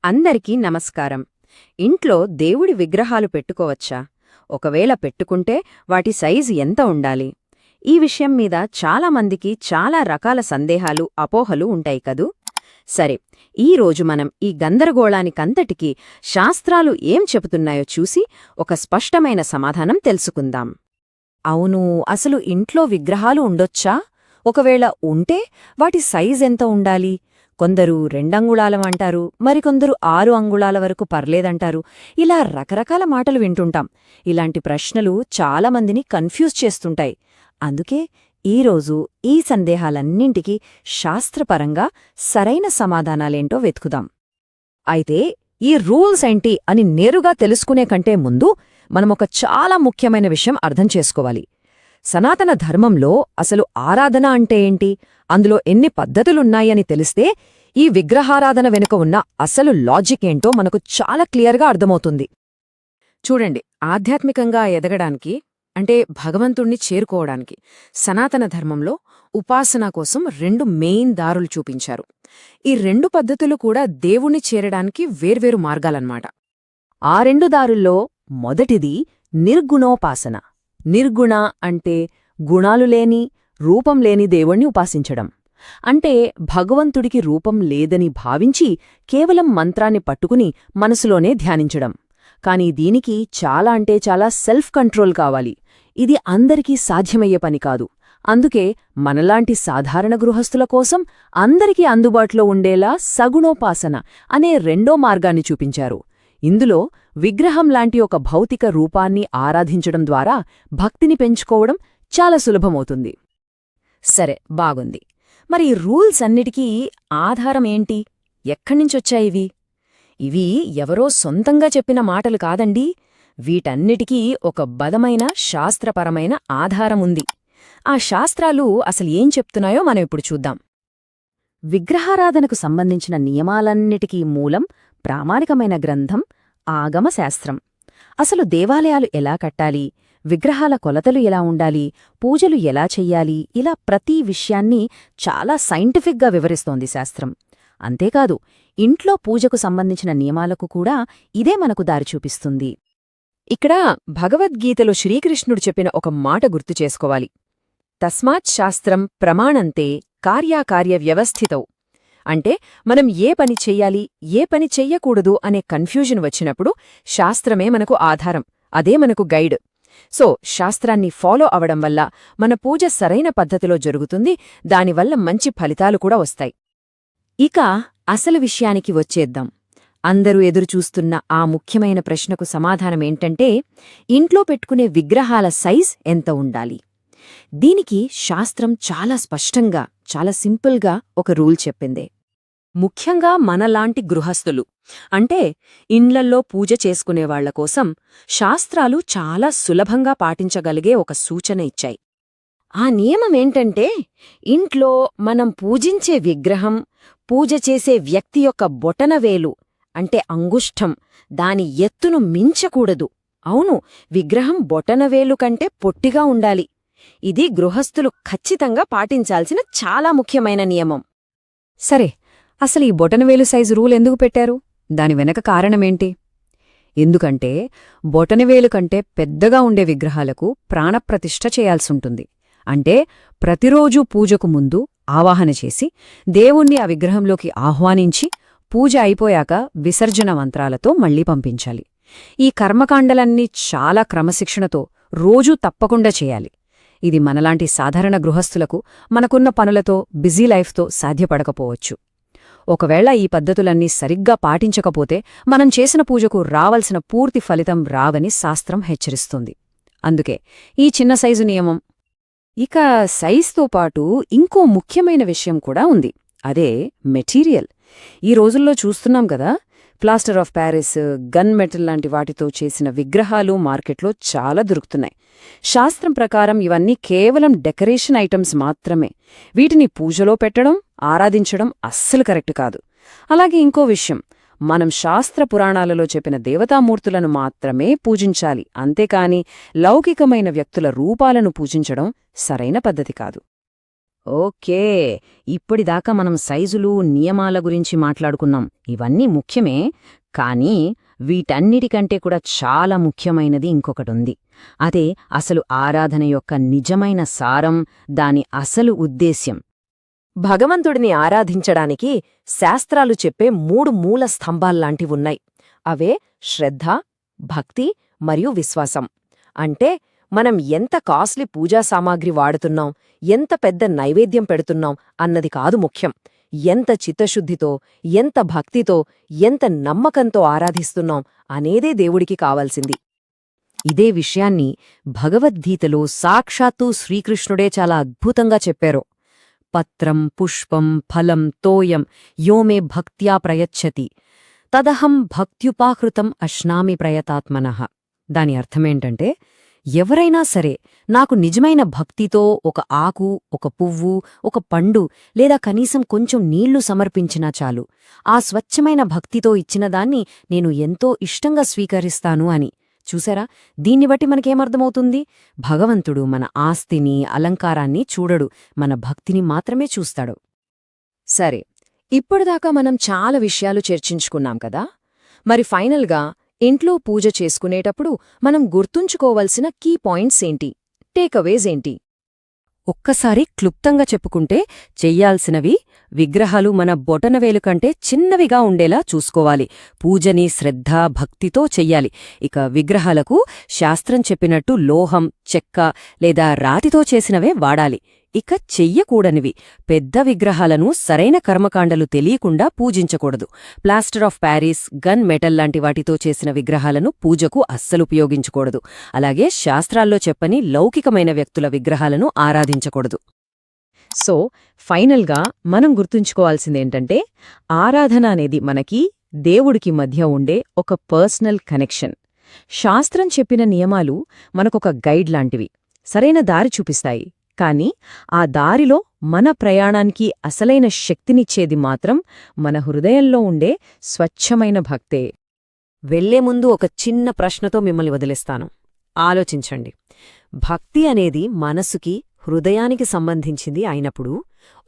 అందరికీ నమస్కారం. ఇంట్లో దేవుడి విగ్రహాలు పెట్టుకోవచ్చా? ఒకవేళ పెట్టుకుంటే వాటి సైజు ఎంత ఉండాలి? ఈ విషయం మీద చాలామందికి చాలా రకాల సందేహాలు, అపోహలు ఉంటాయి కదూ. సరే, ఈరోజు మనం ఈ గందరగోళానికంతటికీ శాస్త్రాలు ఏం చెబుతున్నాయో చూసి ఒక స్పష్టమైన సమాధానం తెలుసుకుందాం. అవును, అసలు ఇంట్లో విగ్రహాలు ఉండొచ్చా? ఒకవేళ ఉంటే వాటి సైజెంత ఉండాలి? కొందరు 2 అంగుళాలం అంటారు, మరికొందరు 6 అంగుళాల వరకు పర్లేదంటారు. ఇలా రకరకాల మాటలు వింటుంటాం. ఇలాంటి ప్రశ్నలు చాలామందిని కన్ఫ్యూజ్ చేస్తుంటాయి. అందుకే ఈరోజు ఈ సందేహాలన్నింటికీ శాస్త్రపరంగా సరైన సమాధానాలేంటో వెతుకుదాం. అయితే ఈ రూల్స్ ఏంటి అని నేరుగా తెలుసుకునే కంటే ముందు మనమొక చాలా ముఖ్యమైన విషయం అర్థం చేసుకోవాలి. సనాతన ధర్మంలో అసలు ఆరాధన అంటే ఏంటి, అందులో ఎన్ని పద్ధతులున్నాయని తెలిస్తే ఈ విగ్రహారాధన వెనుక ఉన్న అసలు లాజిక్ ఏంటో మనకు చాలా క్లియర్గా అర్థమవుతుంది. చూడండి, ఆధ్యాత్మికంగా ఎదగడానికి అంటే భగవంతుణ్ణి చేరుకోవడానికి సనాతన ధర్మంలో ఉపాసన కోసం 2 మెయిన్ దారులు చూపించారు. ఈ 2 పద్ధతులు కూడా దేవుణ్ణి చేరడానికి వేర్వేరు మార్గాలన్నమాట. ఆ 2 దారుల్లో మొదటిది నిర్గుణోపాసన. నిర్గుణ అంటే గుణాలు లేని, రూపం లేని దేవుణ్ణి ఉపాసించడం. అంటే భగవంతుడికి రూపం లేదని భావించి కేవలం మంత్రాన్ని పట్టుకుని మనసులోనే ధ్యానించడం. కాని దీనికి చాలా సెల్ఫ్ కంట్రోల్ కావాలి. ఇది అందరికీ సాధ్యమయ్యే పని కాదు. అందుకే మనలాంటి సాధారణ గృహస్థుల కోసం అందరికీ అందుబాటులో ఉండేలా సగుణోపాసన అనే 2వ మార్గాన్ని చూపించారు. ఇందులో విగ్రహం లాంటి ఒక భౌతిక రూపాన్ని ఆరాధించడం ద్వారా భక్తిని పెంచుకోవడం చాలా సులభమవుతుంది. సరే, బాగుంది. మరి ఈ రూల్స్ అన్నిటికీ ఆధారం ఏంటి? ఎక్కడ్నించొచ్చాయివి? ఇవి ఎవరో సొంతంగా చెప్పిన మాటలు కాదండి. వీటన్నిటికీ ఒక బలమైన శాస్త్రపరమైన ఆధారముంది. ఆ శాస్త్రాలు అసలు ఏం చెప్తున్నాయో మనం ఇప్పుడు చూద్దాం. విగ్రహారాధనకు సంబంధించిన నియమాలన్నిటికీ మూలం ప్రామాణికమైన గ్రంథం ఆగమశాస్త్రం. అసలు దేవాలయాలు ఎలా కట్టాలి, విగ్రహాల కొలతలు ఎలా ఉండాలి, పూజలు ఎలా చెయ్యాలి, ఇలా ప్రతి విషయాన్ని చాలా సైంటిఫిక్గా వివరిస్తోంది శాస్త్రం. అంతేకాదు, ఇంట్లో పూజకు సంబంధించిన నియమాలకు కూడా ఇదే మనకు దారి చూపిస్తుంది. ఇక్కడ భగవద్గీతలో శ్రీకృష్ణుడు చెప్పిన ఒక మాట గుర్తు చేసుకోవాలి. తస్మాత్ శాస్త్రం ప్రమాణంతే కార్యాకార్య వ్యవస్థితౌ. అంటే మనం ఏ పని చెయ్యాలి, ఏ పని చెయ్యకూడదు అనే కన్ఫ్యూజన్ వచ్చినప్పుడు శాస్త్రమే మనకు ఆధారం, అదే మనకు గైడ్. సో శాస్త్రాన్ని ఫాలో అవడం వల్ల మన పూజ సరైన పద్ధతిలో జరుగుతుంది, దానివల్ల మంచి ఫలితాలు కూడా వస్తాయి. ఇక అసలు విషయానికి వచ్చేద్దాం. అందరూ ఎదురుచూస్తున్న ఆ ముఖ్యమైన ప్రశ్నకు సమాధానమేంటంటే, ఇంట్లో పెట్టుకునే విగ్రహాల సైజ్ ఎంత ఉండాలి? దీనికి శాస్త్రం చాలా స్పష్టంగా, చాలా సింపుల్గా ఒక రూల్ చెప్పిందే. ముఖ్యంగా మనలాంటి గృహస్థులు అంటే ఇండ్లల్లో పూజ చేసుకునేవాళ్ల కోసం శాస్త్రాలు చాలా సులభంగా పాటించగలిగే ఒక సూచన ఇచ్చాయి. ఆ నియమమేంటంటే, ఇంట్లో మనం పూజించే విగ్రహం, పూజ చేసే వ్యక్తి యొక్క బొటనవేలు అంటే అంగుష్టం, దాని ఎత్తును మించకూడదు. అవును, విగ్రహం బొటనవేలు కంటే పొట్టిగా ఉండాలి. ఇది గృహస్థులు ఖచ్చితంగా పాటించాల్సిన చాలా ముఖ్యమైన నియమం. సరే, అసలు ఈ బొటనవేలు సైజు రూల్ ఎందుకు పెట్టారు? దాని వెనక కారణమేంటి? ఎందుకంటే బొటనవేలు కంటే పెద్దగా ఉండే విగ్రహాలకు ప్రాణప్రతిష్ఠ చేయాల్సుంటుంది. అంటే ప్రతిరోజూ పూజకు ముందు ఆవాహన చేసి దేవుణ్ణి ఆ విగ్రహంలోకి ఆహ్వానించి పూజ అయిపోయాక విసర్జన మంత్రాలతో మళ్లీ పంపించాలి. ఈ కర్మకాండలన్నీ చాలా క్రమశిక్షణతో రోజూ తప్పకుండా చేయాలి. ఇది మనలాంటి సాధారణ గృహస్థులకు మనకున్న పనులతో, బిజీ లైఫ్తో సాధ్యపడకపోవచ్చు. ఒకవేళ ఈ పద్ధతులన్నీ సరిగ్గా పాటించకపోతే మనం చేసిన పూజకు రావలసిన పూర్తి ఫలితం రావని శాస్త్రం హెచ్చరిస్తుంది. అందుకే ఈ చిన్న సైజు నియమం. ఇక సైజుతో పాటు ఇంకో ముఖ్యమైన విషయం కూడా ఉంది. అదే మెటీరియల్. ఈ రోజుల్లో చూస్తున్నాం కదా, plaster of Paris, gun metal లాంటి వాటితో చేసిన విగ్రహాలు మార్కెట్లో చాలా దొరుకుతున్నాయి. శాస్త్రం ప్రకారం ఇవన్నీ కేవలం డెకరేషన్ ఐటమ్స్ మాత్రమే. వీటిని పూజలో పెట్టడం, ఆరాధించడం అస్సలు కరెక్ట్ కాదు. అలాగే ఇంకో విషయం, మనం శాస్త్ర పురాణాలలో చెప్పిన దేవతామూర్తులను మాత్రమే పూజించాలి, అంతేకాని లౌకికమైన వ్యక్తుల రూపాలను పూజించడం సరైన పద్ధతి కాదు. ఓకే, ఇప్పటిదాకా మనం సైజులు, నియమాల గురించి మాట్లాడుకున్నాం. ఇవన్నీ ముఖ్యమే, కానీ వీటన్నిటికంటే కూడా చాలా ముఖ్యమైనది ఇంకొకటుంది. అదే అసలు ఆరాధన యొక్క నిజమైన సారం, దాని అసలు ఉద్దేశ్యం. భగవంతుడిని ఆరాధించడానికి శాస్త్రాలు చెప్పే 3 మూల స్తంభాల్లాంటివున్నాయి. అవే శ్రద్ధ, భక్తి మరియు విశ్వాసం. అంటే మనం ఎంత కాస్ట్లీ పూజా సామాగ్రి వాడుతున్నాం, ఎంత పెద్ద నైవేద్యం పెడుతున్నాం అన్నది కాదు ముఖ్యం. ఎంత చిత్తశుద్ధితో, ఎంత భక్తితో, ఎంత నమ్మకంతో ఆరాధిస్తున్నాం అనేదే దేవుడికి కావాల్సింది. ఇదే విషయాన్ని భగవద్గీతలో సాక్షాత్తూ శ్రీకృష్ణుడే చాలా అద్భుతంగా చెప్పారు. పత్రం పుష్పం ఫలం తోయం యోమే భక్త్యా ప్రయచ్చతి తదహం భక్త్యుపాకృతం అశ్నామి ప్రయతాత్మనః. దాని అర్థమేంటంటే, ఎవరైనా సరే నాకు నిజమైన భక్తితో ఒక ఆకు, ఒక పువ్వు, ఒక పండు లేదా కనీసం కొంచెం నీళ్లు సమర్పించినా చాలు, ఆ స్వచ్ఛమైన భక్తితో ఇచ్చినదాన్ని నేను ఎంతో ఇష్టంగా స్వీకరిస్తాను అని. చూసారా, దీన్ని బట్టి మనకేమర్థమవుతుంది? భగవంతుడు మన ఆస్తిని, అలంకారాన్ని చూడడు, మన భక్తిని మాత్రమే చూస్తాడు. సరే, ఇప్పటిదాకా మనం చాలా విషయాలు చర్చించుకున్నాం కదా. మరి ఫైనల్గా ఇంట్లో పూజ చేసుకునేటప్పుడు మనం గుర్తుంచుకోవలసిన కీ పాయింట్స్ ఏంటి, టేకవేజ్ ఏంటి? ఒక్కసారి క్లుప్తంగా చెప్పుకుంటే, చెయ్యాల్సినవి: విగ్రహాలు మన బొటనవేలు కంటే చిన్నవిగా ఉండేలా చూసుకోవాలి. పూజని శ్రద్ధ, భక్తితో చెయ్యాలి. ఇక విగ్రహాలకు శాస్త్రం చెప్పినట్టు లోహం, చెక్క లేదా రాతితో చేసినవే వాడాలి. ఇక చెయ్యకూడనివి: పెద్ద విగ్రహాలను సరైన కర్మకాండలు తెలియకుండా పూజించకూడదు. Plaster of Paris, gun metal లాంటి వాటితో చేసిన విగ్రహాలను పూజకు అస్సలు ఉపయోగించకూడదు. అలాగే శాస్త్రాల్లో చెప్పని లౌకికమైన వ్యక్తుల విగ్రహాలను ఆరాధించకూడదు. సో ఫైనల్గా మనం గుర్తుంచుకోవాల్సిందేంటంటే, ఆరాధన అనేది మనకి దేవుడికి మధ్య ఉండే ఒక పర్సనల్ కనెక్షన్. శాస్త్రం చెప్పిన నియమాలు మనకొక గైడ్ లాంటివి, సరైన దారి చూపిస్తాయి. కానీ ఆ దారిలో మన ప్రయాణానికి అసలైన శక్తినిచ్చేది మాత్రం మన హృదయంలో ఉండే స్వచ్ఛమైన భక్తే. వెళ్లే ముందు ఒక చిన్న ప్రశ్నతో మిమ్మల్ని వదిలేస్తాను. ఆలోచించండి. భక్తి అనేది మనసుకి, హృదయానికి సంబంధించింది అయినప్పుడు,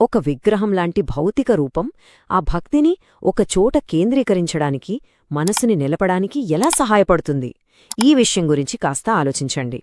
ఒక విగ్రహం లాంటి భౌతిక రూపం ఆ భక్తిని ఒక చోట కేంద్రీకరించడానికి, మనసుని నిలపడానికి ఎలా సహాయపడుతుంది? ఈ విషయం గురించి కాస్త ఆలోచించండి.